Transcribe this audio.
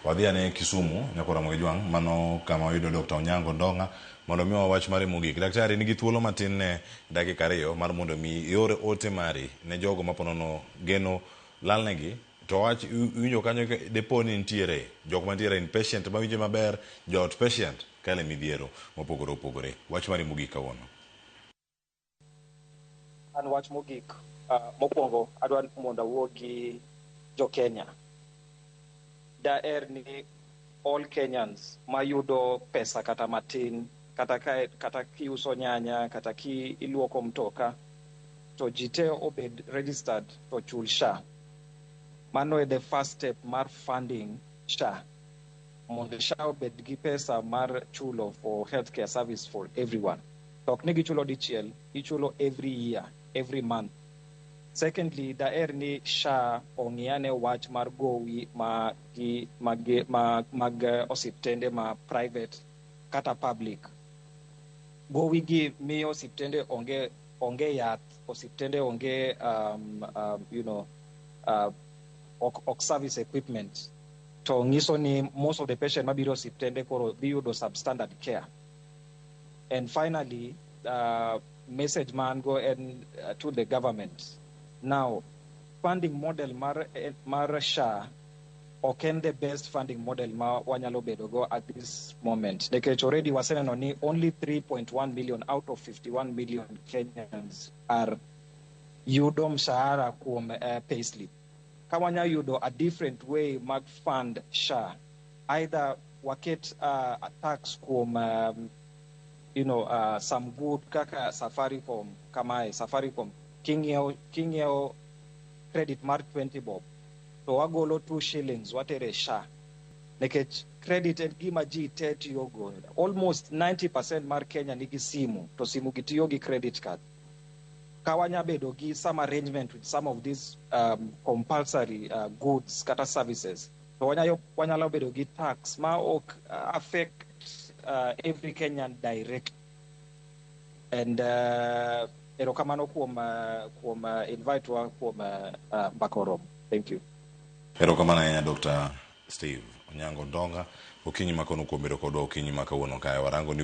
wadhi ane Kisumu nyakora Mogejwang mano kama oyudo Dr. Onyango Ndonga mondo mi wawach mare mogik. Daktari nigi thuolo matin ne dakika 2 mar mondo mi iore ote mari ne jogo maponono geno lalnegi to wach winjo kanyo depo ni nitiere jok mantiere inpatient ma winjo maber, jo outpatient kale midhiero mopogore opogore. Wach mari mogik kawuono. An wach mogik mokwongo adwa mondo awuo gi jo Kenya. Daher ni all Kenyans mayudo pesa kata matin kata kiuso nyanya kata ki iluoko mtoka to jite obed registered to chul SHA. Mano e the first step mar funding SHA. Mondo SHA obed gi pesa mar chulo for healthcare service for everyone. Tok ni gichulo dichiel, ichulo every year, every month. Secondly, daher ni SHA ong'iane wach mar gowi mag osiptende ma private kata public. Gowi gi miyo osiptende onge yath, osiptende onge ok service equipment. To ngiso ni most of the patient mabiro osiptende koro biyudo substandard care. And finally, message man go and to the government. Now, funding model mar SHA okay the best funding model ma wanyalo bedo go at this moment. Nekech already waseneno ni only 3.1 million out of 51 million Kenyans are yudo mshahara kuom payslip. Ka wanya yudo a different way mag fund SHA, either waket a tax kuom some good kaka Safaricom kamae Safaricom king'iewo credit mar 20 bob to wagolo 2 shillings watere SHA. Nekech credit en gima ji te tiyo go. Almost 90% mar Kenya nigi simu, to simu gitiyo gi credit card. Kawanya bedo gi some arrangement with some of these compulsory goods kata services. To wanyalo bedo gi tax ma ok affect every Kenyan direct. And erokamano kuom invite wa kuom Bakorom. Thank you. Erokamano ahinya Dr. Steve Onyango Ndonga. Okinyi makono kuom bedo kodwa okinyi makawuono kae warango ni